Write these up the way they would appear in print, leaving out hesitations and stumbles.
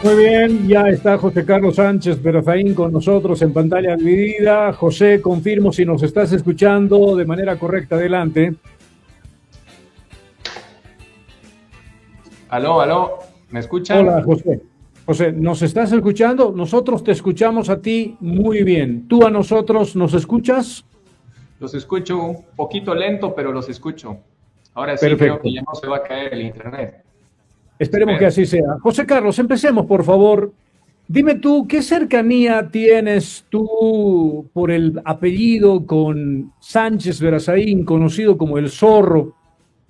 Muy bien, ya está José Carlos Sánchez Berazaín con nosotros en pantalla dividida. José, confirmo si nos estás escuchando de manera correcta. Adelante. Aló, aló, ¿me escuchan? Hola, José. José, ¿nos estás escuchando? Nosotros te escuchamos a ti muy bien. ¿Tú a nosotros nos escuchas? Los escucho un poquito lento, pero los escucho. Ahora sí creo Perfecto. que ya no se va a caer el internet. Esperemos que Espero. así sea. José Carlos, empecemos, por favor. Dime tú, ¿qué cercanía tienes tú por el apellido con Sánchez Berazaín, conocido como el Zorro?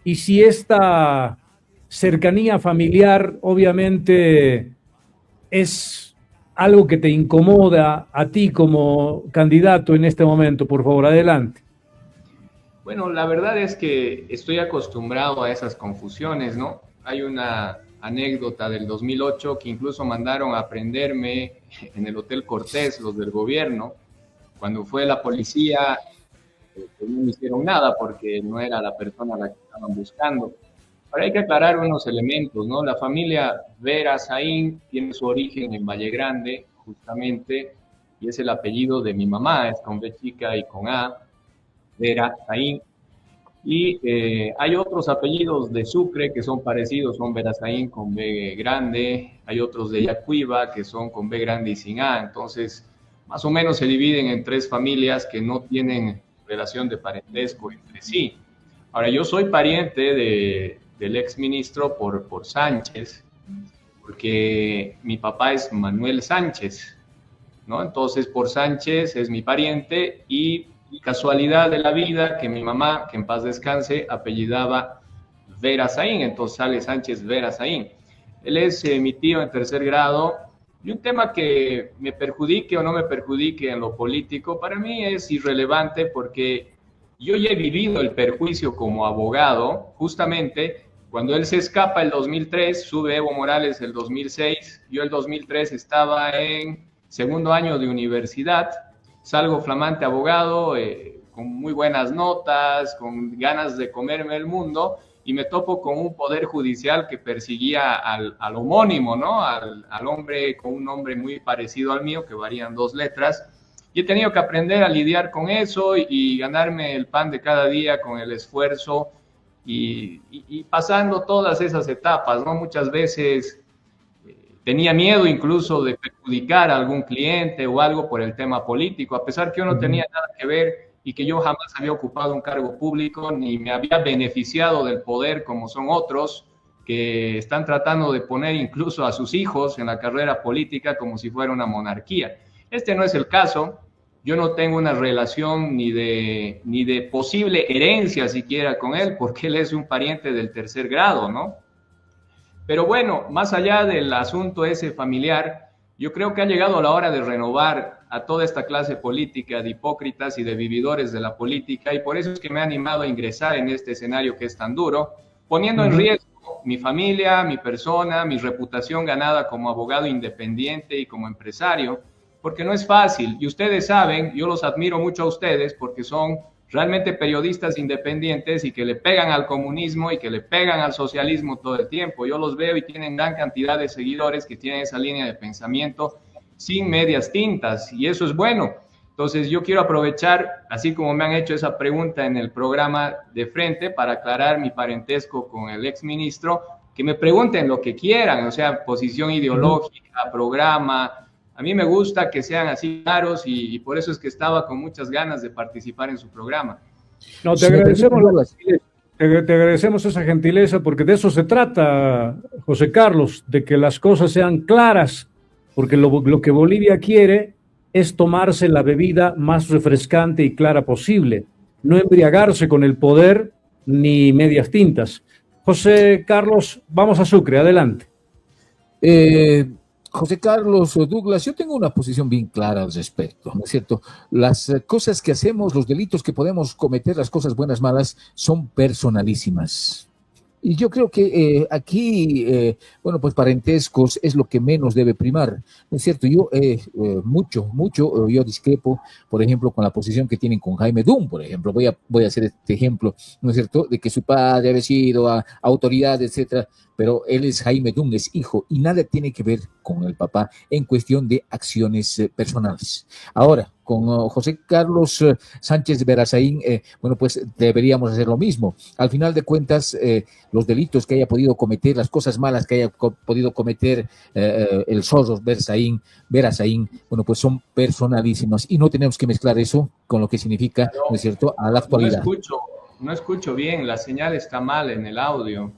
Y si esta cercanía familiar obviamente es algo que te incomoda a ti como candidato en este momento, por favor, adelante. Bueno, la verdad es que estoy acostumbrado a esas confusiones, ¿no? Hay una anécdota del 2008 que incluso mandaron a prenderme en el Hotel Cortés, los del gobierno. Cuando fue la policía, pues no me hicieron nada porque no era la persona a la que estaban buscando. Ahora hay que aclarar unos elementos, ¿no? La familia Vera Saín tiene su origen en Valle Grande, justamente, y es el apellido de mi mamá, es con B chica y con A, Vera Saín. Y hay otros apellidos de Sucre que son parecidos, son Verazaín con B grande, hay otros de Yacuiba que son con B grande y sin A, entonces más o menos se dividen en tres familias que no tienen relación de parentesco entre sí. Ahora, yo soy pariente del ex ministro por Sánchez, porque mi papá es Manuel Sánchez, ¿no? Entonces, por Sánchez es mi pariente y casualidad de la vida que mi mamá, que en paz descanse, apellidaba Vera Saín, entonces sale Sánchez Vera Saín. Él es mi tío en tercer grado y un tema que me perjudique o no me perjudique en lo político, para mí es irrelevante porque yo ya he vivido el perjuicio como abogado, justamente cuando él se escapa el 2003, sube Evo Morales el 2006, yo el 2003 estaba en segundo año de universidad, salgo flamante abogado, con muy buenas notas, con ganas de comerme el mundo, y me topo con un poder judicial que perseguía al homónimo, ¿no? Al hombre con un nombre muy parecido al mío, que varían dos letras, y he tenido que aprender a lidiar con eso y ganarme el pan de cada día con el esfuerzo y pasando todas esas etapas, ¿no? Muchas veces tenía miedo incluso de perjudicar a algún cliente o algo por el tema político, a pesar que yo no tenía nada que ver y que yo jamás había ocupado un cargo público ni me había beneficiado del poder como son otros que están tratando de poner incluso a sus hijos en la carrera política como si fuera una monarquía. Este no es el caso. Yo no tengo una relación ni de posible herencia siquiera con él, porque él es un pariente del tercer grado, ¿no? Pero bueno, más allá del asunto ese familiar, yo creo que ha llegado la hora de renovar a toda esta clase política de hipócritas y de vividores de la política, y por eso es que me he animado a ingresar en este escenario que es tan duro, poniendo en riesgo mi familia, mi persona, mi reputación ganada como abogado independiente y como empresario, porque no es fácil. Y ustedes saben, yo los admiro mucho a ustedes porque son realmente periodistas independientes y que le pegan al comunismo y que le pegan al socialismo todo el tiempo. Yo los veo y tienen gran cantidad de seguidores que tienen esa línea de pensamiento sin medias tintas y eso es bueno. Entonces yo quiero aprovechar, así como me han hecho esa pregunta en el programa de frente, para aclarar mi parentesco con el exministro, que me pregunten lo que quieran, o sea, posición ideológica, programa. A mí me gusta que sean así claros y por eso es que estaba con muchas ganas de participar en su programa. No, te Si me permiten, agradecemos la Douglas. gentileza. Te agradecemos esa gentileza porque de eso se trata, José Carlos, de que las cosas sean claras, porque lo que Bolivia quiere es tomarse la bebida más refrescante y clara posible, no embriagarse con el poder ni medias tintas. José Carlos, vamos a Sucre, adelante. José Carlos Douglas, yo tengo una posición bien clara al respecto, ¿no es cierto? Las cosas que hacemos, los delitos que podemos cometer, las cosas buenas, malas, son personalísimas. Y yo creo que aquí, bueno, pues parentescos es lo que menos debe primar, ¿no es cierto? Yo mucho, yo discrepo, por ejemplo, con la posición que tienen con Jaime Dunn, por ejemplo. Voy a hacer este ejemplo, ¿no es cierto? De que su padre había sido autoridad, etcétera, pero él es Jaime Dunn, es hijo, y nada tiene que ver con el papá en cuestión de acciones personales. Ahora, con José Carlos Sánchez Verazaín, bueno, pues deberíamos hacer lo mismo. Al final de cuentas, los delitos que haya podido cometer, las cosas malas que haya podido cometer el zorro Verazaín, bueno, pues son personalísimas y no tenemos que mezclar eso con lo que significa, ¿no es cierto?, a la actualidad. No escucho bien, la señal está mal en el audio.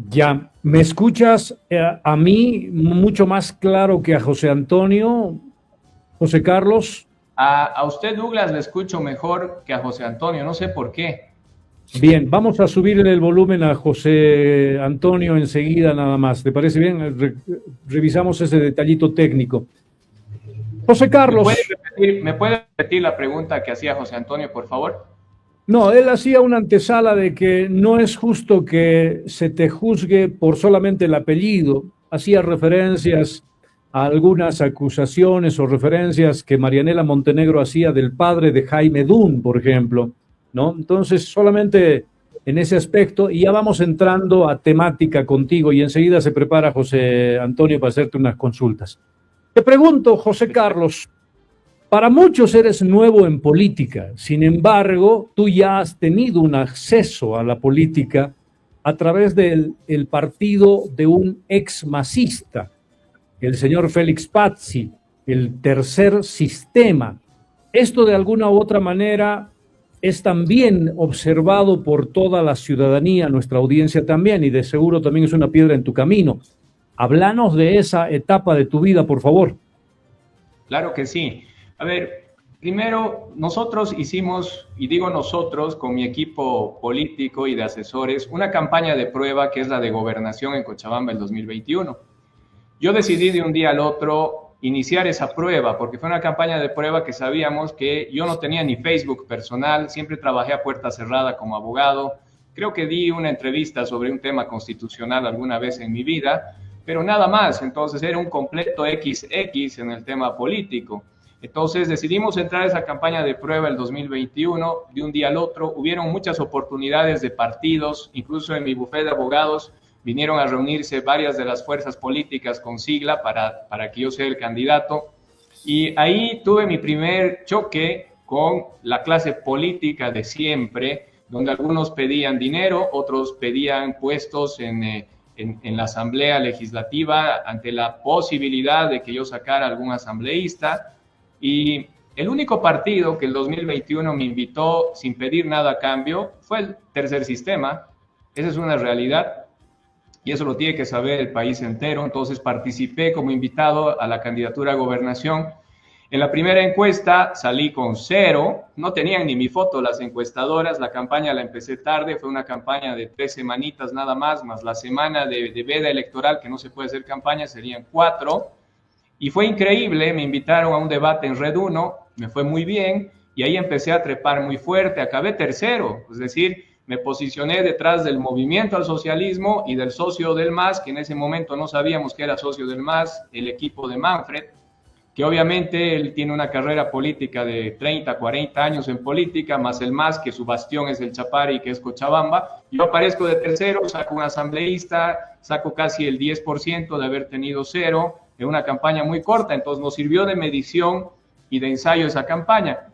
Ya, ¿me escuchas a mí mucho más claro que a José Antonio, José Carlos? A usted, Douglas, le escucho mejor que a José Antonio, no sé por qué. Bien, vamos a subir el volumen a José Antonio enseguida nada más. ¿Te parece bien? Revisamos ese detallito técnico. José Carlos. ¿Me puede repetir la pregunta que hacía José Antonio, por favor? No, él hacía una antesala de que no es justo que se te juzgue por solamente el apellido. Hacía referencias a algunas acusaciones o referencias que Marianela Montenegro hacía del padre de Jaime Dunn, por ejemplo, ¿no? Entonces, solamente en ese aspecto, y ya vamos entrando a temática contigo, y enseguida se prepara José Antonio para hacerte unas consultas. Te pregunto, José Carlos, para muchos eres nuevo en política, sin embargo, tú ya has tenido un acceso a la política a través del partido de un ex masista, el señor Félix Pazzi, el tercer sistema. Esto de alguna u otra manera es también observado por toda la ciudadanía, nuestra audiencia también, y de seguro también es una piedra en tu camino. Háblanos de esa etapa de tu vida, por favor. Claro que sí. A ver, primero, nosotros hicimos, y digo nosotros, con mi equipo político y de asesores, una campaña de prueba que es la de gobernación en Cochabamba el 2021. Yo decidí de un día al otro iniciar esa prueba, porque fue una campaña de prueba que sabíamos que yo no tenía ni Facebook personal, siempre trabajé a puerta cerrada como abogado, creo que di una entrevista sobre un tema constitucional alguna vez en mi vida, pero nada más, entonces era un completo XX en el tema político. Entonces decidimos entrar a esa campaña de prueba el 2021, de un día al otro. Hubieron muchas oportunidades de partidos, incluso en mi bufete de abogados vinieron a reunirse varias de las fuerzas políticas con sigla para que yo sea el candidato. Y ahí tuve mi primer choque con la clase política de siempre, donde algunos pedían dinero, otros pedían puestos en la Asamblea Legislativa ante la posibilidad de que yo sacara algún asambleísta. Y el único partido que el 2021 me invitó sin pedir nada a cambio fue el tercer sistema. Esa es una realidad y eso lo tiene que saber el país entero. Entonces participé como invitado a la candidatura a gobernación. En la primera encuesta salí con 0, no tenían ni mi foto las encuestadoras, la campaña la empecé tarde, fue una campaña de 3 semanitas nada más la semana de veda electoral que no se puede hacer campaña, serían 4. Y fue increíble, me invitaron a un debate en Red 1, me fue muy bien, y ahí empecé a trepar muy fuerte, acabé tercero, es decir, me posicioné detrás del movimiento al socialismo y del socio del MAS, que en ese momento no sabíamos que era socio del MAS, el equipo de Manfred, que obviamente él tiene una carrera política de 30, 40 años en política, más el MAS, que su bastión es el Chapari, que es Cochabamba. Yo aparezco de tercero, saco un asambleísta, saco casi el 10% de haber tenido 0, en una campaña muy corta, entonces nos sirvió de medición y de ensayo esa campaña.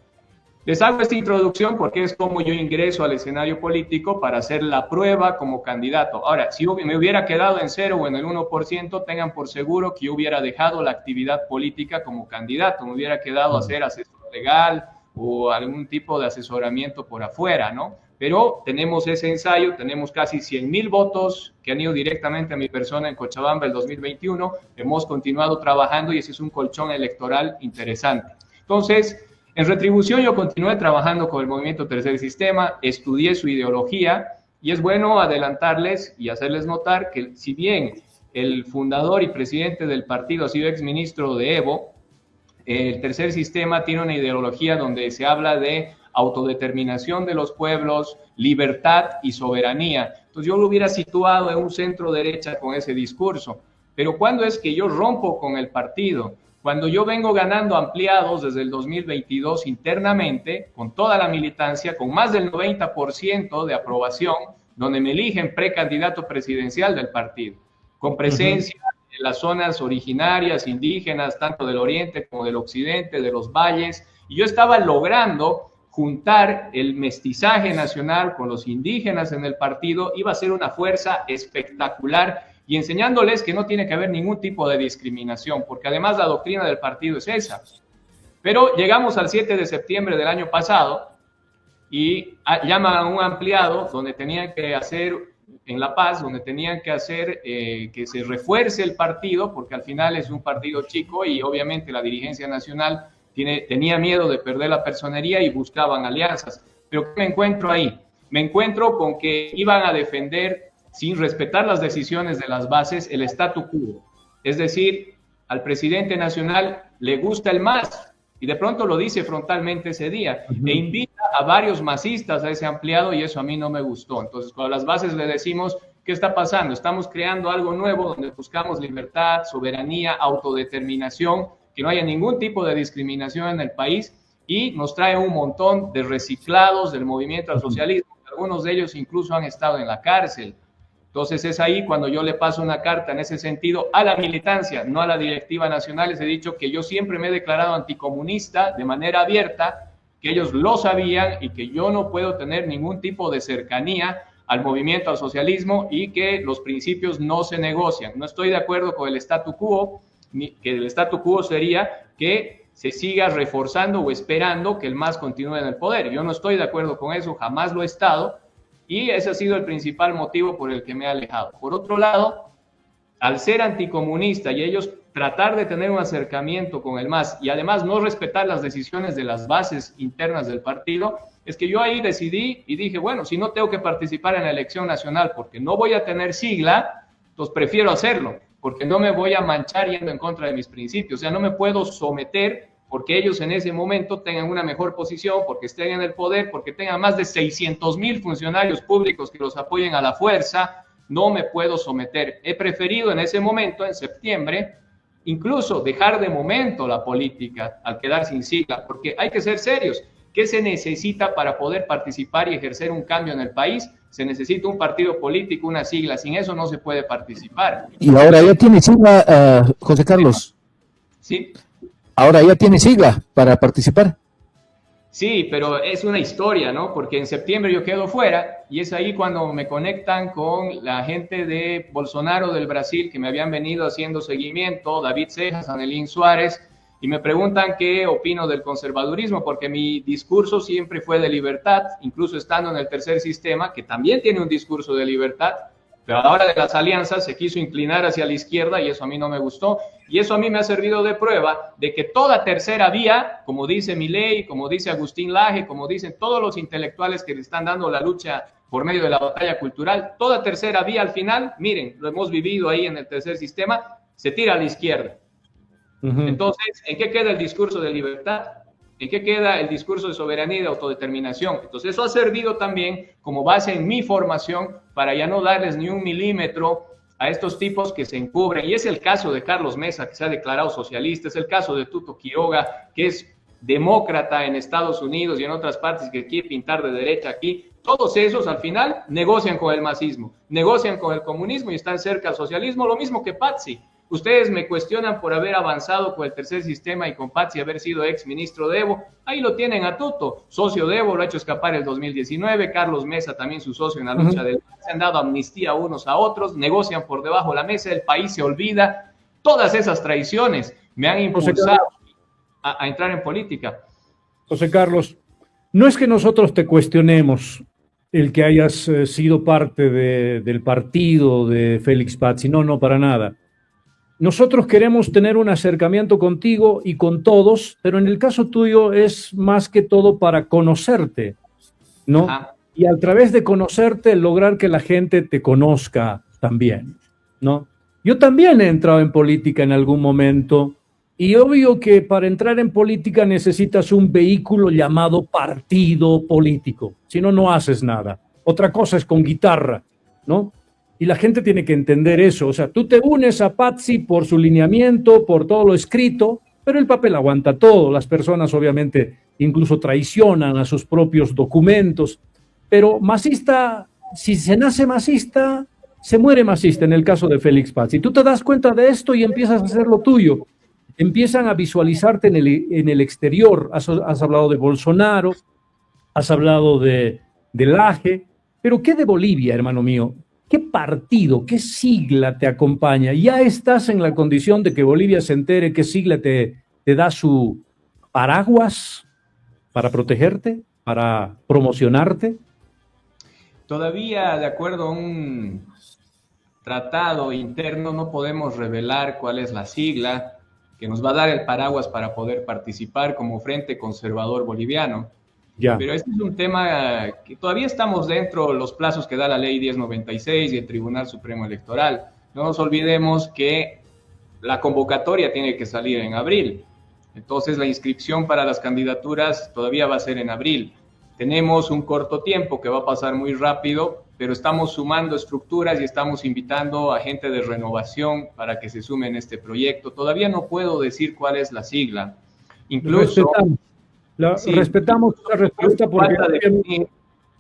Les hago esta introducción porque es como yo ingreso al escenario político para hacer la prueba como candidato. Ahora, si me hubiera quedado en 0 o en el 1%, tengan por seguro que yo hubiera dejado la actividad política como candidato, me hubiera quedado a ser asesor legal o algún tipo de asesoramiento por afuera, ¿no? Pero tenemos ese ensayo, tenemos casi 100,000 votos que han ido directamente a mi persona en Cochabamba el 2021, hemos continuado trabajando y ese es un colchón electoral interesante. Entonces, en retribución yo continué trabajando con el movimiento Tercer Sistema, estudié su ideología y es bueno adelantarles y hacerles notar que si bien el fundador y presidente del partido ha sido exministro de Evo, el Tercer Sistema tiene una ideología donde se habla de autodeterminación de los pueblos, libertad y soberanía. Entonces Entonces yo lo hubiera situado en un centro derecha con ese discurso. Pero ¿cuándo es que yo rompo con el partido? Cuando yo vengo ganando ampliados desde el 2022 internamente, con toda la militancia, con más del 90% de aprobación, donde me eligen precandidato presidencial del partido, con presencia en las zonas originarias, indígenas, tanto del oriente como del occidente, de los valles, y yo estaba logrando juntar el mestizaje nacional con los indígenas en el partido, iba a ser una fuerza espectacular, y enseñándoles que no tiene que haber ningún tipo de discriminación, porque además la doctrina del partido es esa. Pero llegamos al 7 de septiembre del año pasado y llaman a un ampliado donde tenían que hacer, en La Paz, donde tenían que hacer que se refuerce el partido, porque al final es un partido chico y obviamente la dirigencia nacional tenía miedo de perder la personería y buscaban alianzas. Pero ¿qué me encuentro ahí? Me encuentro con que iban a defender, sin respetar las decisiones de las bases, el statu quo. Es decir, al presidente nacional le gusta el MAS, y de pronto lo dice frontalmente ese día, e invita a varios masistas a ese ampliado, y eso a mí no me gustó. Entonces, cuando a las bases le decimos, ¿qué está pasando? Estamos creando algo nuevo donde buscamos libertad, soberanía, autodeterminación, que no haya ningún tipo de discriminación en el país, y nos trae un montón de reciclados del movimiento al socialismo. Algunos de ellos incluso han estado en la cárcel. Entonces es ahí cuando yo le paso una carta en ese sentido a la militancia, no a la directiva nacional. Les he dicho que yo siempre me he declarado anticomunista de manera abierta, que ellos lo sabían y que yo no puedo tener ningún tipo de cercanía al movimiento al socialismo y que los principios no se negocian. No estoy de acuerdo con el statu quo, que el statu quo sería que se siga reforzando o esperando que el MAS continúe en el poder. Yo no estoy de acuerdo con eso, jamás lo he estado. Y ese ha sido el principal motivo por el que me he alejado. Por otro lado, al ser anticomunista y ellos tratar de tener un acercamiento con el MAS y además no respetar las decisiones de las bases internas del partido, es que yo ahí decidí y dije, bueno, si no tengo que participar en la elección nacional porque no voy a tener sigla, pues prefiero hacerlo, porque no me voy a manchar yendo en contra de mis principios. O sea, no me puedo someter porque ellos en ese momento tengan una mejor posición, porque estén en el poder, porque tengan más de 600,000 funcionarios públicos que los apoyen a la fuerza, no me puedo someter. He preferido en ese momento, en septiembre, incluso dejar de momento la política al quedar sin sigla, porque hay que ser serios. ¿Qué se necesita para poder participar y ejercer un cambio en el país? Se necesita un partido político, una sigla. Sin eso no se puede participar. Y ahora ya tiene sigla, José Carlos. Sí. Ahora ya tiene sigla para participar. Sí, pero es una historia, ¿no? Porque en septiembre yo quedo fuera y es ahí cuando me conectan con la gente de Bolsonaro del Brasil que me habían venido haciendo seguimiento, David Cejas, Anelín Suárez, y me preguntan qué opino del conservadurismo, porque mi discurso siempre fue de libertad, incluso estando en el tercer sistema, que también tiene un discurso de libertad, pero a la hora de las alianzas se quiso inclinar hacia la izquierda y eso a mí no me gustó. Y eso a mí me ha servido de prueba de que toda tercera vía, como dice Milei, como dice Agustín Laje, como dicen todos los intelectuales que le están dando la lucha por medio de la batalla cultural, toda tercera vía al final, miren, lo hemos vivido ahí en el tercer sistema, se tira a la izquierda. Entonces, ¿en qué queda el discurso de libertad? ¿En qué queda el discurso de soberanía y de autodeterminación? Entonces, eso ha servido también como base en mi formación para ya no darles ni un milímetro a estos tipos que se encubren. Y es el caso de Carlos Mesa, que se ha declarado socialista, es el caso de Tuto Quiroga, que es demócrata en Estados Unidos y en otras partes, que quiere pintar de derecha aquí. Todos esos al final negocian con el masismo, negocian con el comunismo y están cerca al socialismo, lo mismo que Patxi. Ustedes me cuestionan por haber avanzado con el tercer sistema y con Patxi haber sido ex ministro de Evo. Ahí lo tienen a Tuto, socio de Evo, lo ha hecho escapar el 2019. Carlos Mesa también su socio en la lucha del MAS. Se han dado amnistía unos a otros, negocian por debajo de la mesa, el país se olvida. Todas esas traiciones me han impulsado a entrar en política. José Carlos, no es que nosotros te cuestionemos el que hayas sido parte del partido de Félix Patxi, no, para nada. Nosotros queremos tener un acercamiento contigo y con todos, pero en el caso tuyo es más que todo para conocerte, ¿no? Ajá. Y a través de conocerte, lograr que la gente te conozca también, ¿no? Yo también he entrado en política en algún momento y obvio que para entrar en política necesitas un vehículo llamado partido político, si no, no haces nada. Otra cosa es con guitarra, ¿no? Y la gente tiene que entender eso. O sea, tú te unes a Patxi por su lineamiento, por todo lo escrito, pero el papel aguanta todo. Las personas obviamente incluso traicionan a sus propios documentos. Pero masista, si se nace masista, se muere masista en el caso de Félix Patxi. Tú te das cuenta de esto y empiezas a hacer lo tuyo. Empiezan a visualizarte en el exterior. Has hablado de Bolsonaro, has hablado de Laje, pero ¿qué de Bolivia, hermano mío? ¿Qué partido, qué sigla te acompaña? ¿Ya estás en la condición de que Bolivia se entere qué sigla te da su paraguas para protegerte, para promocionarte? Todavía, de acuerdo a un tratado interno, no podemos revelar cuál es la sigla que nos va a dar el paraguas para poder participar como Frente Conservador Boliviano. Ya. Pero este es un tema que todavía estamos dentro de los plazos que da la ley 1096 y el Tribunal Supremo Electoral. No nos olvidemos que la convocatoria tiene que salir en abril. Entonces la inscripción para las candidaturas todavía va a ser en abril. Tenemos un corto tiempo que va a pasar muy rápido, pero estamos sumando estructuras y estamos invitando a gente de renovación para que se sumen a este proyecto. Todavía no puedo decir cuál es la sigla. Incluso... Respetamos la respuesta porque falta definir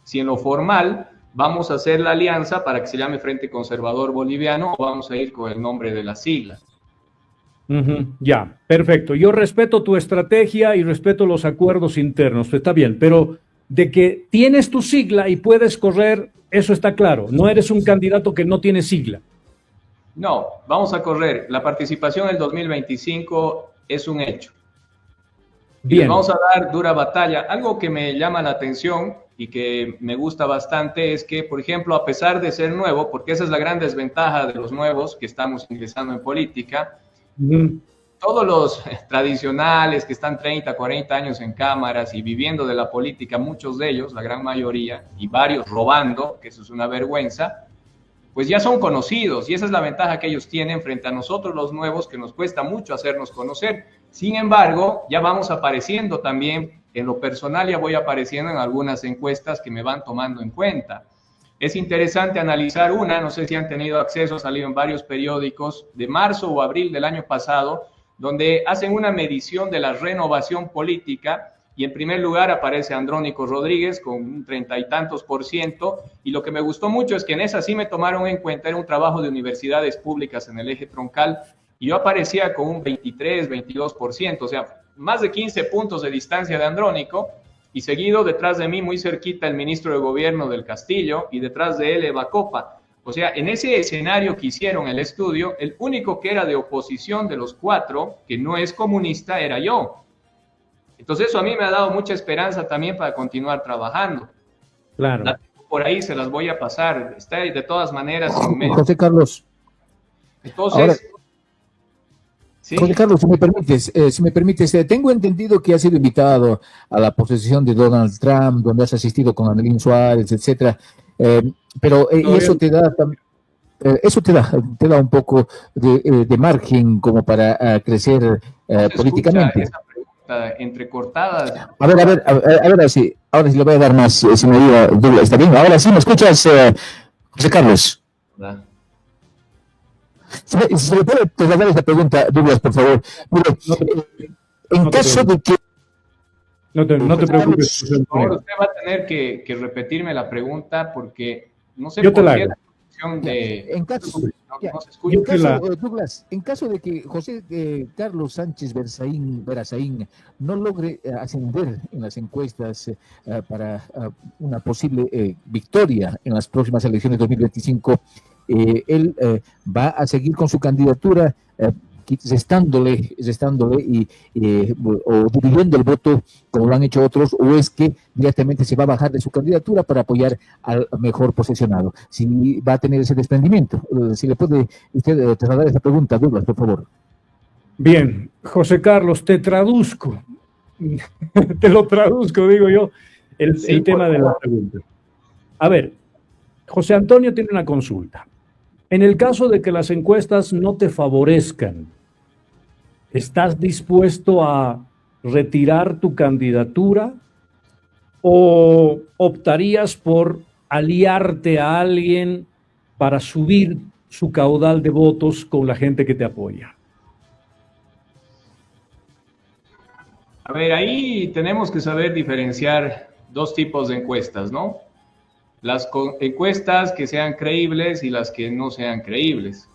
si en lo formal vamos a hacer la alianza para que se llame Frente Conservador Boliviano o vamos a ir con el nombre de la sigla. Ya, perfecto. Yo respeto tu estrategia y respeto los acuerdos internos, está bien, pero de que tienes tu sigla y puedes correr, eso está claro. No eres un candidato que no tiene sigla. No, vamos a correr. La participación en el 2025 es un hecho. Bien. Y vamos a dar dura batalla. Algo que me llama la atención y que me gusta bastante es que, por ejemplo, a pesar de ser nuevo, porque esa es la gran desventaja de los nuevos que estamos ingresando en política, todos los tradicionales que están 30, 40 años en cámaras y viviendo de la política, muchos de ellos, la gran mayoría, y varios robando, que eso es una vergüenza, pues ya son conocidos y esa es la ventaja que ellos tienen frente a nosotros los nuevos, que nos cuesta mucho hacernos conocer. Sin embargo, ya vamos apareciendo también, en lo personal ya voy apareciendo en algunas encuestas que me van tomando en cuenta. Es interesante analizar una, no sé si han tenido acceso, ha salido en varios periódicos, de marzo o abril del año pasado, donde hacen una medición de la renovación política y en primer lugar aparece Andrónico Rodríguez con un 30 y tantos %, y lo que me gustó mucho es que en esa sí me tomaron en cuenta, era un trabajo de universidades públicas en el eje troncal, y yo aparecía con un 23, 22%, o sea, más de 15 puntos de distancia de Andrónico, y seguido detrás de mí, muy cerquita, el ministro de Gobierno del Castillo, y detrás de él Eva Copa. O sea, en ese escenario que hicieron el estudio, el único que era de oposición de los cuatro, que no es comunista, era yo. Entonces eso a mí me ha dado mucha esperanza también para continuar trabajando. Claro. Por ahí se las voy a pasar. Está de todas maneras en medio. José Carlos. Entonces... Ahora, ¿sí? José Carlos, si me permites, tengo entendido que has sido invitado a la posesión de Donald Trump, donde has asistido con Anelín Suárez, etcétera. Pero eso te da un poco de margen como para crecer políticamente. Esa pregunta entrecortada. A ver, ahora sí le voy a dar más, si me ayuda, Douglas, ¿está bien? Ahora sí, ¿me escuchas, José Carlos? ¿Verdad? Si le puede trasladar esta pregunta, Douglas, por favor. En caso de que... No te preocupes. Por favor, usted va a tener que repetirme la pregunta porque no sé yo te por la qué hago. la cuestión de... En caso, no se escucha. Douglas, en caso de que José Carlos Sánchez Verazaín no logre ascender en las encuestas para una posible victoria en las próximas elecciones 2025, él va a seguir con su candidatura gestándole o dividiendo el voto como lo han hecho otros, o es que directamente se va a bajar de su candidatura para apoyar al mejor posicionado. Si va a tener ese desprendimiento, si le puede usted trasladar esta pregunta, Douglas, por favor. Bien, José Carlos, te traduzco, te lo traduzco, digo yo, el tema de la pregunta. A ver, José Antonio tiene una consulta. En el caso de que las encuestas no te favorezcan, ¿estás dispuesto a retirar tu candidatura o optarías por aliarte a alguien para subir su caudal de votos con la gente que te apoya? A ver, ahí tenemos que saber diferenciar dos tipos de encuestas, ¿no? Las encuestas que sean creíbles y las que no sean creíbles.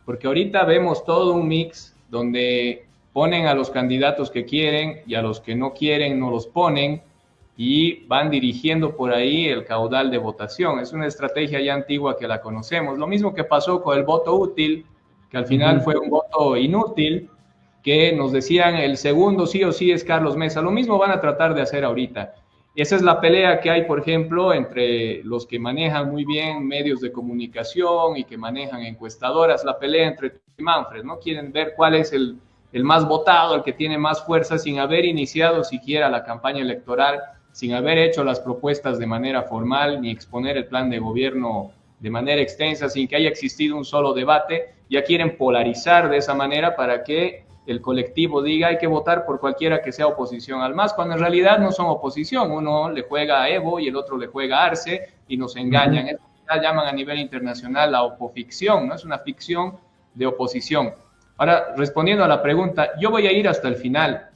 Porque ahorita vemos todo un mix donde ponen a los candidatos que quieren y a los que no quieren no los ponen y van dirigiendo por ahí el caudal de votación. Es una estrategia ya antigua que la conocemos. Lo mismo que pasó con el voto útil, que al final fue un voto inútil, que nos decían el segundo sí o sí es Carlos Mesa. Lo mismo van a tratar de hacer ahorita. Esa es la pelea que hay, por ejemplo, entre los que manejan muy bien medios de comunicación y que manejan encuestadoras, la pelea entre Manfred, ¿no? Quieren ver cuál es el más votado, el que tiene más fuerza, sin haber iniciado siquiera la campaña electoral, sin haber hecho las propuestas de manera formal, ni exponer el plan de gobierno de manera extensa, sin que haya existido un solo debate. Ya quieren polarizar de esa manera para que el colectivo diga hay que votar por cualquiera que sea oposición al MAS, cuando en realidad no son oposición. Uno le juega a Evo y el otro le juega a Arce y nos engañan. Eso llaman a nivel internacional la opoficción, ¿no? Es una ficción de oposición. Ahora, respondiendo a la pregunta, yo voy a ir hasta el final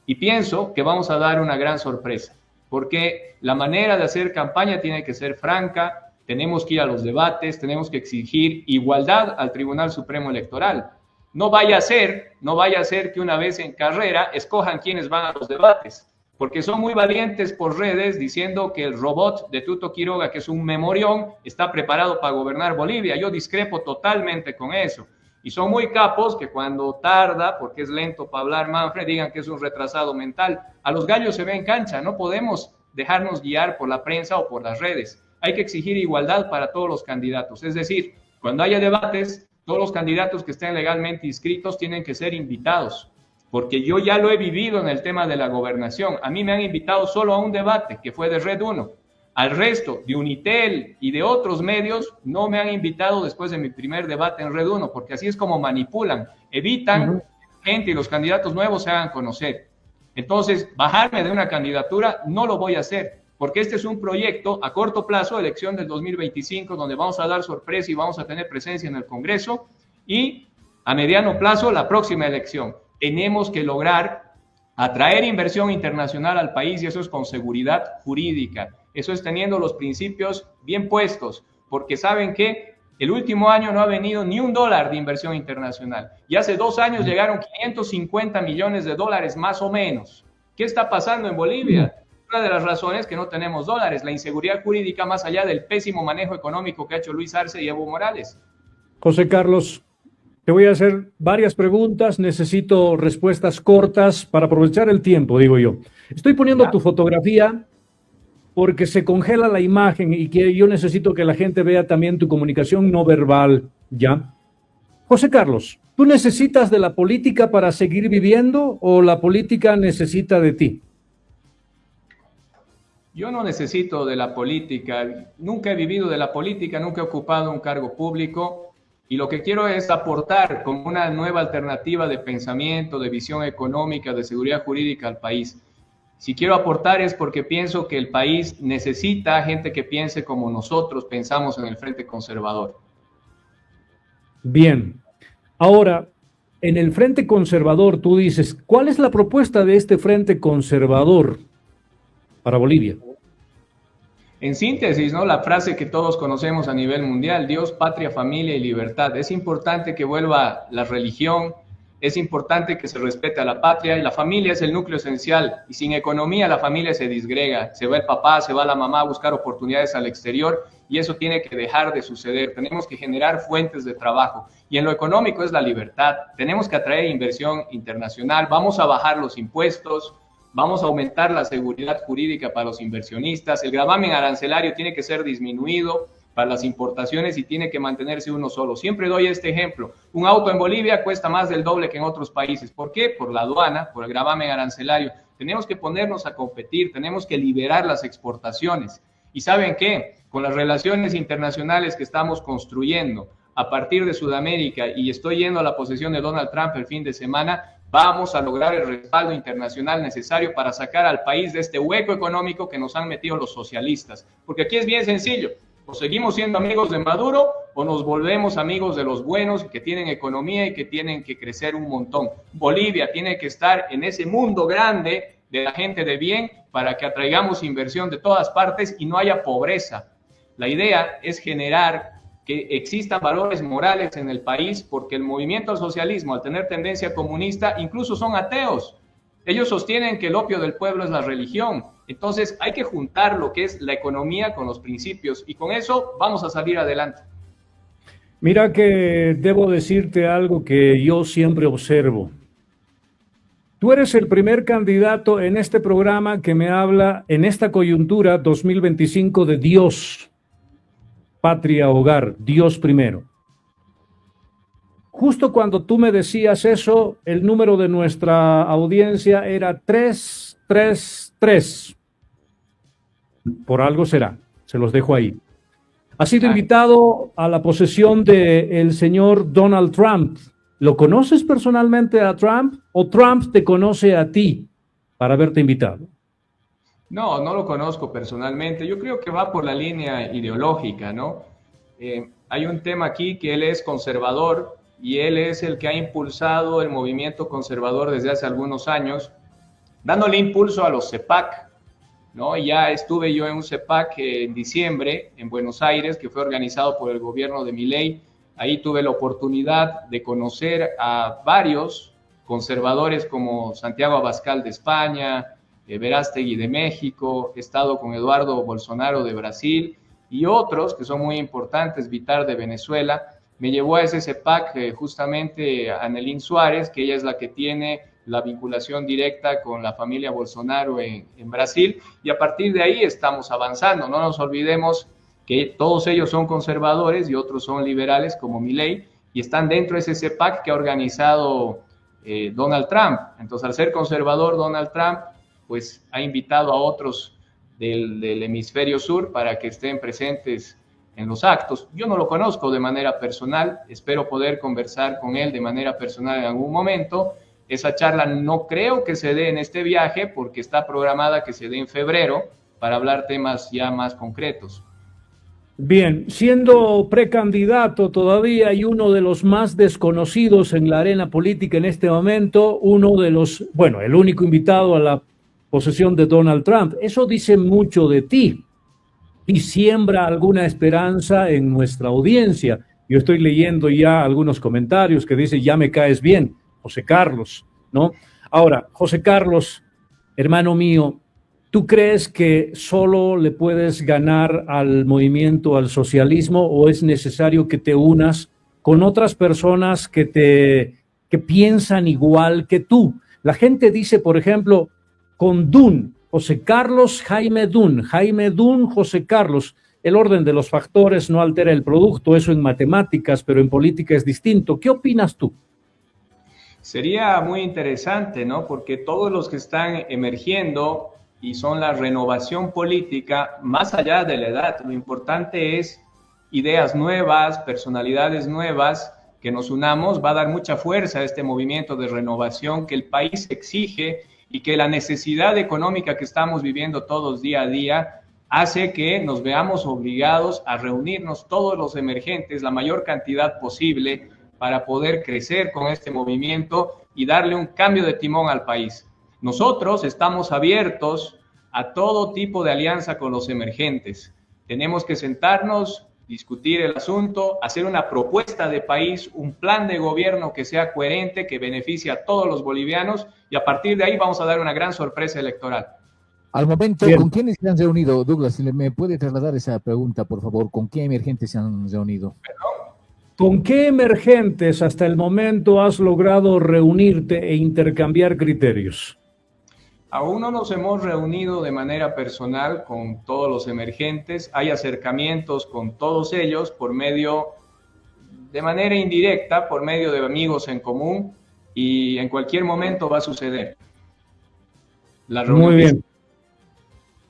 y pienso que vamos a dar una gran sorpresa, porque la manera de hacer campaña tiene que ser franca, tenemos que ir a los debates, tenemos que exigir igualdad al Tribunal Supremo Electoral. No vaya a ser que una vez en carrera escojan quienes van a los debates, porque son muy valientes por redes diciendo que el robot de Tuto Quiroga, que es un memorión, está preparado para gobernar Bolivia. Yo discrepo totalmente con eso. Y son muy capos que cuando tarda, porque es lento para hablar Manfred, digan que es un retrasado mental. A los gallos se ve en cancha, no podemos dejarnos guiar por la prensa o por las redes. Hay que exigir igualdad para todos los candidatos. Es decir, cuando haya debates, todos los candidatos que estén legalmente inscritos tienen que ser invitados, porque yo ya lo he vivido en el tema de la gobernación. A mí me han invitado solo a un debate, que fue de Red 1. Al resto, de Unitel y de otros medios, no me han invitado después de mi primer debate en Red 1, porque así es como manipulan, evitan que la gente y los candidatos nuevos se hagan conocer. Entonces, bajarme de una candidatura no lo voy a hacer, porque este es un proyecto a corto plazo, elección del 2025, donde vamos a dar sorpresa y vamos a tener presencia en el Congreso, y a mediano plazo la próxima elección. Tenemos que lograr atraer inversión internacional al país, y eso es con seguridad jurídica, eso es teniendo los principios bien puestos, porque saben que el último año no ha venido ni $1 de inversión internacional, y hace 2 años llegaron 550 millones de dólares más o menos. ¿Qué está pasando en Bolivia? Una de las razones es que no tenemos dólares, la inseguridad jurídica, más allá del pésimo manejo económico que ha hecho Luis Arce y Evo Morales. José Carlos, te voy a hacer varias preguntas, necesito respuestas cortas para aprovechar el tiempo, digo yo. Estoy poniendo tu fotografía porque se congela la imagen y que yo necesito que la gente vea también tu comunicación no verbal, ¿ya? José Carlos, ¿tú necesitas de la política para seguir viviendo o la política necesita de ti? Yo no necesito de la política, nunca he vivido de la política, nunca he ocupado un cargo público, y lo que quiero es aportar como una nueva alternativa de pensamiento, de visión económica, de seguridad jurídica al país. Si quiero aportar es porque pienso que el país necesita gente que piense como nosotros pensamos en el Frente Conservador. Bien, ahora, en el Frente Conservador tú dices, ¿cuál es la propuesta de este Frente Conservador para Bolivia? En síntesis, ¿no? La frase que todos conocemos a nivel mundial: Dios, patria, familia y libertad. Es importante que vuelva la religión, es importante que se respete a la patria, y la familia es el núcleo esencial, y sin economía la familia se disgrega, se va el papá, se va la mamá a buscar oportunidades al exterior, y eso tiene que dejar de suceder. Tenemos que generar fuentes de trabajo, y en lo económico es la libertad. Tenemos que atraer inversión internacional, vamos a bajar los impuestos, vamos a aumentar la seguridad jurídica para los inversionistas, el gravamen arancelario tiene que ser disminuido para las importaciones y tiene que mantenerse uno solo. Siempre doy este ejemplo: un auto en Bolivia cuesta más del doble que en otros países. ¿Por qué? Por la aduana, por el gravamen arancelario. Tenemos que ponernos a competir, tenemos que liberar las exportaciones. ¿Y saben qué? Con las relaciones internacionales que estamos construyendo a partir de Sudamérica, y estoy yendo a la posesión de Donald Trump el fin de semana, vamos a lograr el respaldo internacional necesario para sacar al país de este hueco económico que nos han metido los socialistas. Porque aquí es bien sencillo: O seguimos siendo amigos de Maduro o nos volvemos amigos de los buenos que tienen economía y que tienen que crecer un montón. Bolivia tiene que estar en ese mundo grande de la gente de bien para que atraigamos inversión de todas partes y no haya pobreza. La idea es generar que existan valores morales en el país, porque el movimiento al socialismo, al tener tendencia comunista, incluso son ateos. Ellos sostienen que el opio del pueblo es la religión. Entonces hay que juntar lo que es la economía con los principios y con eso vamos a salir adelante. Mira que debo decirte algo que yo siempre observo. Tú eres el primer candidato en este programa que me habla en esta coyuntura 2025 de Dios, patria, hogar, Dios primero. Justo cuando tú me decías eso, el número de nuestra audiencia era 333. Por algo será, se los dejo ahí. Ha sido invitado a la posesión del señor Donald Trump. ¿Lo conoces personalmente a Trump o Trump te conoce a ti para haberte invitado? No, no lo conozco personalmente. Yo creo que va por la línea ideológica, ¿no? Hay un tema aquí que él es conservador y él es el que ha impulsado el movimiento conservador desde hace algunos años, dándole impulso a los CEPAC, ¿no? Ya estuve yo en un CEPAC en diciembre en Buenos Aires, que fue organizado por el gobierno de Milei. Ahí tuve la oportunidad de conocer a varios conservadores como Santiago Abascal de España, Verástegui de México, he estado con Eduardo Bolsonaro de Brasil y otros que son muy importantes, Vitar de Venezuela. Me llevó a ese CEPAC justamente a Anelín Suárez, que ella es la que tiene la vinculación directa con la familia Bolsonaro en Brasil, y a partir de ahí estamos avanzando. No nos olvidemos que todos ellos son conservadores y otros son liberales como Milei, y están dentro de ese CEPAC que ha organizado Donald Trump. Entonces, al ser conservador Donald Trump, pues ha invitado a otros del hemisferio sur para que estén presentes en los actos. Yo no lo conozco de manera personal, espero poder conversar con él de manera personal en algún momento. Esa charla no creo que se dé en este viaje porque está programada que se dé en febrero para hablar temas ya más concretos. Bien, siendo precandidato todavía y uno de los más desconocidos en la arena política en este momento, uno de los, bueno, el único invitado a la posesión de Donald Trump, eso dice mucho de ti y siembra alguna esperanza en nuestra audiencia. Yo estoy leyendo ya algunos comentarios que dicen, ya me caes bien, José Carlos, ¿no? Ahora, José Carlos, hermano mío, ¿tú crees que solo le puedes ganar al movimiento, al socialismo, o es necesario que te unas con otras personas que piensan igual que tú? La gente dice, por ejemplo, con Dun, José Carlos, Jaime Dun, José Carlos. El orden de los factores no altera el producto, eso en matemáticas, pero en política es distinto. ¿Qué opinas tú? Sería muy interesante, ¿no? Porque todos los que están emergiendo y son la renovación política, más allá de la edad, lo importante es ideas nuevas, personalidades nuevas, que nos unamos, va a dar mucha fuerza a este movimiento de renovación que el país exige y que la necesidad económica que estamos viviendo todos día a día hace que nos veamos obligados a reunirnos todos los emergentes, la mayor cantidad posible, para poder crecer con este movimiento y darle un cambio de timón al país. Nosotros estamos abiertos a todo tipo de alianza con los emergentes. Tenemos que sentarnos, discutir el asunto, hacer una propuesta de país, un plan de gobierno que sea coherente, que beneficie a todos los bolivianos, y a partir de ahí vamos a dar una gran sorpresa electoral. Al momento, Bien. ¿con quiénes se han reunido? Douglas, ¿me puede trasladar esa pregunta, por favor? ¿Con qué emergentes se han reunido? ¿Con qué emergentes hasta el momento has logrado reunirte e intercambiar criterios? Aún no nos hemos reunido de manera personal con todos los emergentes. Hay acercamientos con todos ellos de manera indirecta, por medio de amigos en común, y en cualquier momento va a suceder. Muy bien.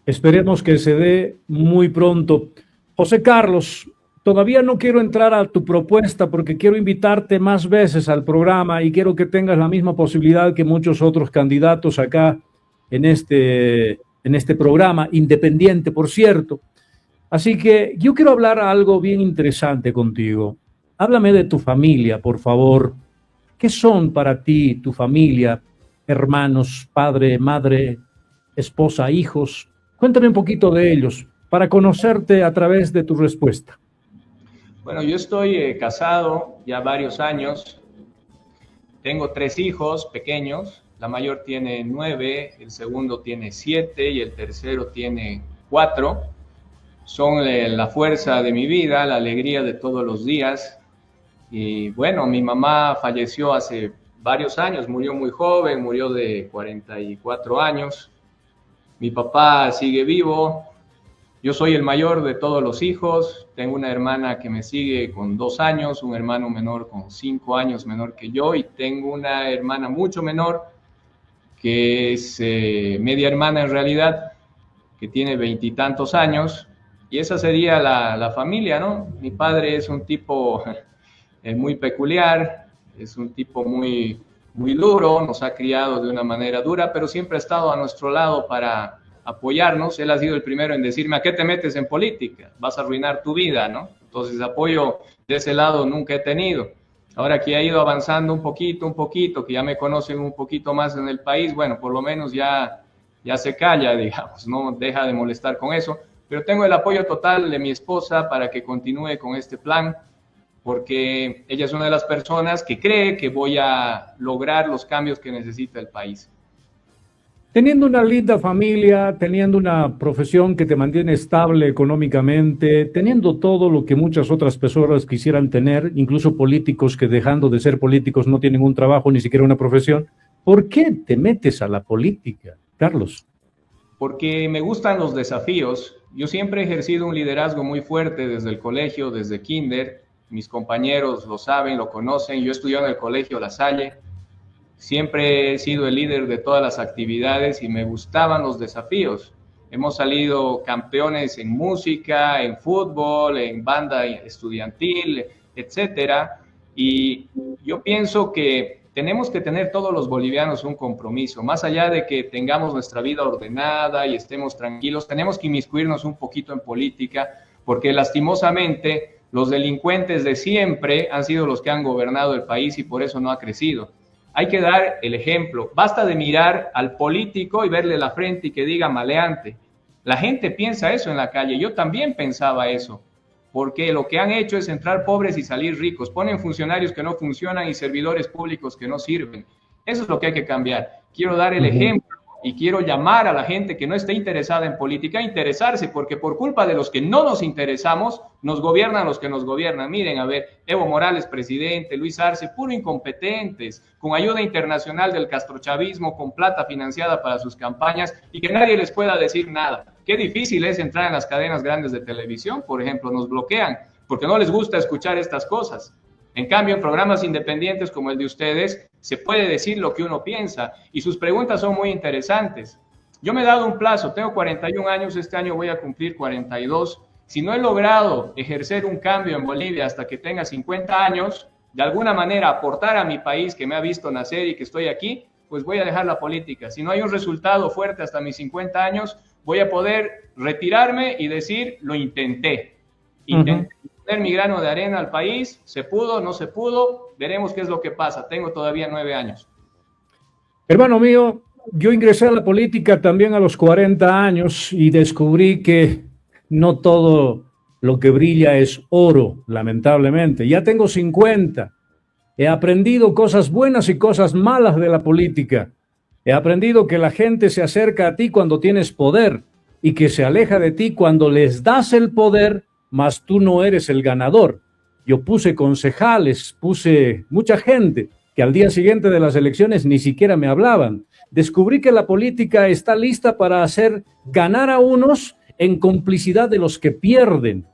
Esperemos que se dé muy pronto. José Carlos, todavía no quiero entrar a tu propuesta porque quiero invitarte más veces al programa y quiero que tengas la misma posibilidad que muchos otros candidatos acá en este programa, independiente, por cierto. Así que yo quiero hablar algo bien interesante contigo. Háblame de tu familia, por favor. ¿Qué son para ti tu familia? Hermanos, padre, madre, esposa, hijos. Cuéntame un poquito de ellos para conocerte a través de tu respuesta. Bueno, yo estoy casado ya varios años. Tengo 3 hijos pequeños. La mayor tiene 9, el segundo tiene 7 y el tercero tiene 4. Son la fuerza de mi vida, la alegría de todos los días. Y bueno, mi mamá falleció hace varios años, murió muy joven, murió de 44 años. Mi papá sigue vivo. Yo soy el mayor de todos los hijos. Tengo una hermana que me sigue con 2 años, un hermano menor con 5 años menor que yo, y tengo una hermana mucho menor que es media hermana en realidad, que tiene 20 y tantos años. Y esa sería la familia, ¿no? Mi padre es un tipo muy peculiar, es un tipo muy, muy duro, nos ha criado de una manera dura, pero siempre ha estado a nuestro lado para apoyarnos. Él ha sido el primero en decirme: ¿a qué te metes en política? Vas a arruinar tu vida, ¿no? Entonces, apoyo de ese lado nunca he tenido. Ahora que ha ido avanzando un poquito, que ya me conocen un poquito más en el país, bueno, por lo menos ya se calla, digamos, no deja de molestar con eso. Pero tengo el apoyo total de mi esposa para que continúe con este plan, porque ella es una de las personas que cree que voy a lograr los cambios que necesita el país. Teniendo una linda familia, teniendo una profesión que te mantiene estable económicamente, teniendo todo lo que muchas otras personas quisieran tener, incluso políticos que dejando de ser políticos no tienen un trabajo, ni siquiera una profesión, ¿por qué te metes a la política, Carlos? Porque me gustan los desafíos. Yo siempre he ejercido un liderazgo muy fuerte desde el colegio, desde kinder. Mis compañeros lo saben, lo conocen. Yo estudié en el colegio La Salle. Siempre he sido el líder de todas las actividades y me gustaban los desafíos. Hemos salido campeones en música, en fútbol, en banda estudiantil, etcétera. Y yo pienso que tenemos que tener todos los bolivianos un compromiso. Más allá de que tengamos nuestra vida ordenada y estemos tranquilos, tenemos que inmiscuirnos un poquito en política, porque lastimosamente los delincuentes de siempre han sido los que han gobernado el país y por eso no ha crecido. Hay que dar el ejemplo. Basta de mirar al político y verle la frente y que diga maleante. La gente piensa eso en la calle. Yo también pensaba eso, porque lo que han hecho es entrar pobres y salir ricos. Ponen funcionarios que no funcionan y servidores públicos que no sirven. Eso es lo que hay que cambiar. Quiero dar el ejemplo y quiero llamar a la gente que no esté interesada en política a interesarse, porque por culpa de los que no nos interesamos, nos gobiernan los que nos gobiernan. Miren, a ver, Evo Morales, presidente, Luis Arce, puro incompetentes, con ayuda internacional del castrochavismo, con plata financiada para sus campañas y que nadie les pueda decir nada. Qué difícil es entrar en las cadenas grandes de televisión, por ejemplo, nos bloquean porque no les gusta escuchar estas cosas. En cambio, en programas independientes como el de ustedes, se puede decir lo que uno piensa y sus preguntas son muy interesantes. Yo me he dado un plazo, tengo 41 años, este año voy a cumplir 42. Si no he logrado ejercer un cambio en Bolivia hasta que tenga 50 años, de alguna manera aportar a mi país que me ha visto nacer y que estoy aquí, pues voy a dejar la política. Si no hay un resultado fuerte hasta mis 50 años, voy a poder retirarme y decir, lo intenté. Intenté poner mi grano de arena al país, se pudo, no se pudo, veremos qué es lo que pasa. Tengo todavía 9 años. Hermano mío, yo ingresé a la política también a los 40 años y descubrí que no todo lo que brilla es oro, lamentablemente. Ya tengo 50. He aprendido cosas buenas y cosas malas de la política. He aprendido que la gente se acerca a ti cuando tienes poder y que se aleja de ti cuando les das el poder, mas tú no eres el ganador. Yo puse concejales, puse mucha gente que al día siguiente de las elecciones ni siquiera me hablaban. Descubrí que la política está lista para hacer ganar a unos en complicidad de los que pierden.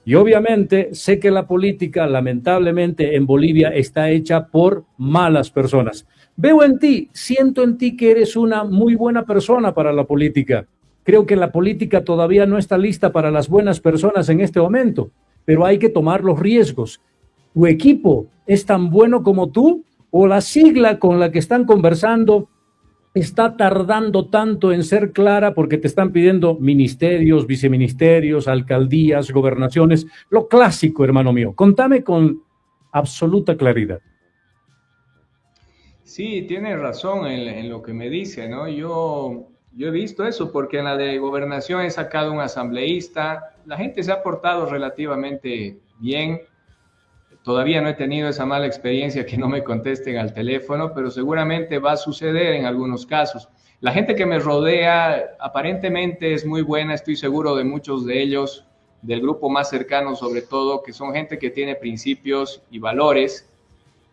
Y obviamente sé que la política, lamentablemente, en Bolivia está hecha por malas personas. Veo en ti, siento en ti que eres una muy buena persona para la política. Creo que la política todavía no está lista para las buenas personas en este momento, pero hay que tomar los riesgos. ¿Tu equipo es tan bueno como tú? ¿O la sigla con la que están conversando está tardando tanto en ser clara porque te están pidiendo ministerios, viceministerios, alcaldías, gobernaciones? Lo clásico, hermano mío. Contame con absoluta claridad. Sí, tienes razón en lo que me dice, ¿no? Yo he visto eso porque en la de gobernación he sacado un asambleísta, la gente se ha portado relativamente bien. Todavía no he tenido esa mala experiencia que no me contesten al teléfono, pero seguramente va a suceder en algunos casos. La gente que me rodea aparentemente es muy buena, estoy seguro de muchos de ellos, del grupo más cercano sobre todo, que son gente que tiene principios y valores.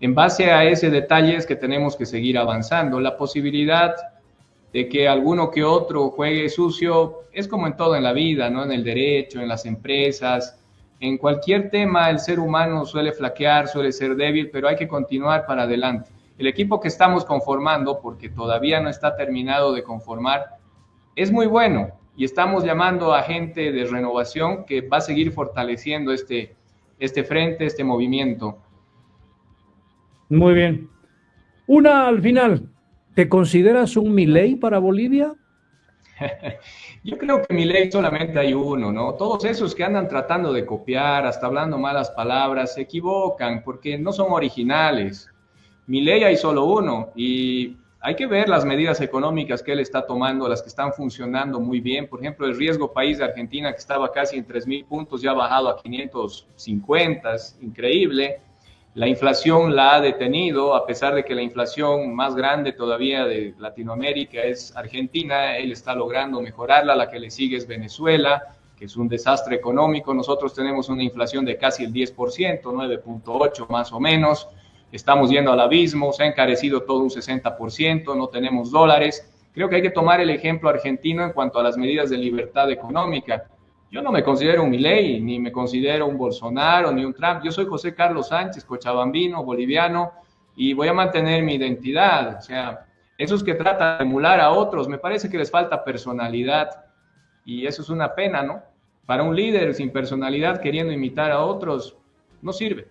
En base a ese detalle es que tenemos que seguir avanzando. La posibilidad de que alguno que otro juegue sucio es como en todo en la vida, ¿no? En el derecho, en las empresas. En cualquier tema el ser humano suele flaquear, suele ser débil, pero hay que continuar para adelante. El equipo que estamos conformando, porque todavía no está terminado de conformar, es muy bueno y estamos llamando a gente de renovación que va a seguir fortaleciendo este frente, este movimiento. Muy bien. Una al final. ¿Te consideras un Milei para Bolivia? Yo creo que Milei solamente hay uno, ¿no? Todos esos que andan tratando de copiar, hasta hablando malas palabras, se equivocan porque no son originales. Milei hay solo uno y hay que ver las medidas económicas que él está tomando, las que están funcionando muy bien. Por ejemplo, el riesgo país de Argentina, que estaba casi en 3.000 puntos, ya ha bajado a 550, es increíble. La inflación la ha detenido, a pesar de que la inflación más grande todavía de Latinoamérica es Argentina, él está logrando mejorarla, la que le sigue es Venezuela, que es un desastre económico. Nosotros tenemos una inflación de casi el 10%, 9.8 más o menos, estamos yendo al abismo, se ha encarecido todo un 60%, no tenemos dólares. Creo que hay que tomar el ejemplo argentino en cuanto a las medidas de libertad económica. Yo no me considero un Milei, ni me considero un Bolsonaro, ni un Trump. Yo soy José Carlos Sánchez, cochabambino, boliviano, y voy a mantener mi identidad. O sea, esos que tratan de emular a otros, me parece que les falta personalidad, y eso es una pena, ¿no? Para un líder sin personalidad queriendo imitar a otros, no sirve.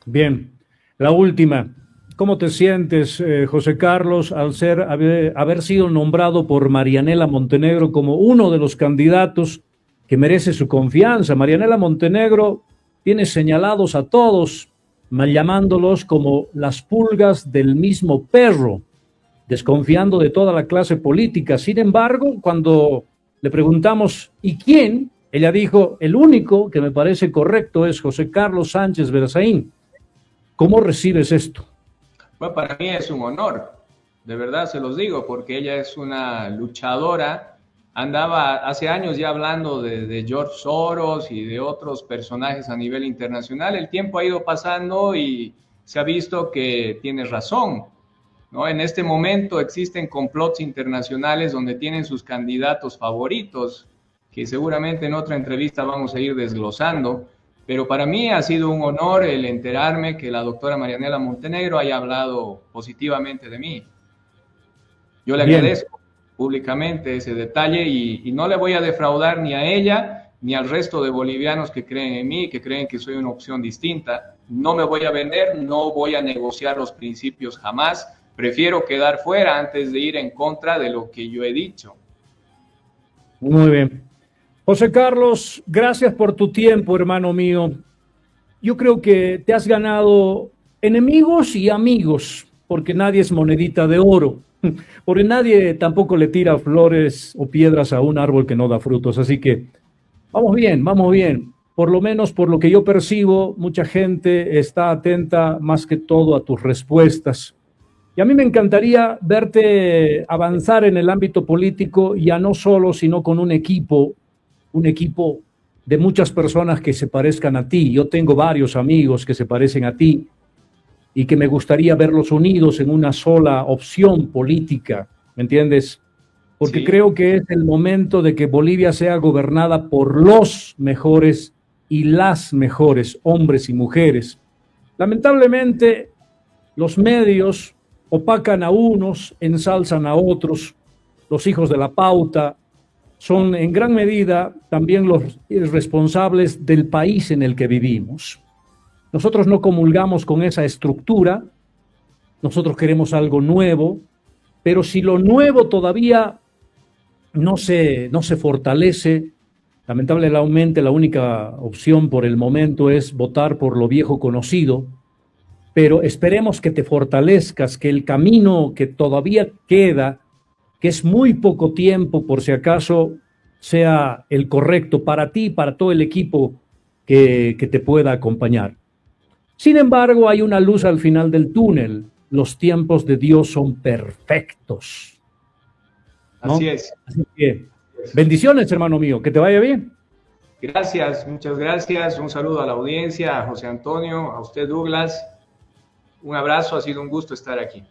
Bien, la última. ¿Cómo te sientes, José Carlos, al haber sido nombrado por Marianela Montenegro como uno de los candidatos que merece su confianza? Marianela Montenegro tiene señalados a todos, llamándolos como las pulgas del mismo perro, desconfiando de toda la clase política. Sin embargo, cuando le preguntamos ¿y quién?, ella dijo: el único que me parece correcto es José Carlos Sánchez Berazzaín. ¿Cómo recibes esto? Bueno, para mí es un honor, de verdad se los digo, porque ella es una luchadora. Andaba hace años ya hablando de George Soros y de otros personajes a nivel internacional. El tiempo ha ido pasando y se ha visto que tiene razón, ¿no? En este momento existen complots internacionales donde tienen sus candidatos favoritos, que seguramente en otra entrevista vamos a ir desglosando. Pero para mí ha sido un honor el enterarme que la doctora Marianela Montenegro haya hablado positivamente de mí. Yo le agradezco públicamente ese detalle y no le voy a defraudar ni a ella ni al resto de bolivianos que creen en mí, que creen que soy una opción distinta. No me voy a vender, no voy a negociar los principios jamás. Prefiero quedar fuera antes de ir en contra de lo que yo he dicho. Muy bien. José Carlos, gracias por tu tiempo, hermano mío. Yo creo que te has ganado enemigos y amigos, porque nadie es monedita de oro. Porque nadie tampoco le tira flores o piedras a un árbol que no da frutos. Así que vamos bien, vamos bien. Por lo menos por lo que yo percibo, mucha gente está atenta más que todo a tus respuestas. Y a mí me encantaría verte avanzar en el ámbito político, ya no solo, sino con un equipo de muchas personas que se parezcan a ti. Yo tengo varios amigos que se parecen a ti y que me gustaría verlos unidos en una sola opción política, ¿me entiendes? Porque Sí. creo que es el momento de que Bolivia sea gobernada por los mejores y las mejores hombres y mujeres. Lamentablemente, los medios opacan a unos, ensalzan a otros. Los hijos de la pauta son en gran medida también los responsables del país en el que vivimos. Nosotros no comulgamos con esa estructura, nosotros queremos algo nuevo, pero si lo nuevo todavía no se fortalece, lamentablemente la única opción por el momento es votar por lo viejo conocido, pero esperemos que te fortalezcas, que el camino que todavía queda, que es muy poco tiempo por si acaso, sea el correcto para ti y para todo el equipo que te pueda acompañar. Sin embargo, hay una luz al final del túnel. Los tiempos de Dios son perfectos, ¿no? Así es. Así que, bendiciones, hermano mío, que te vaya bien. Gracias, muchas gracias. Un saludo a la audiencia, a José Antonio, a usted, Douglas. Un abrazo, ha sido un gusto estar aquí.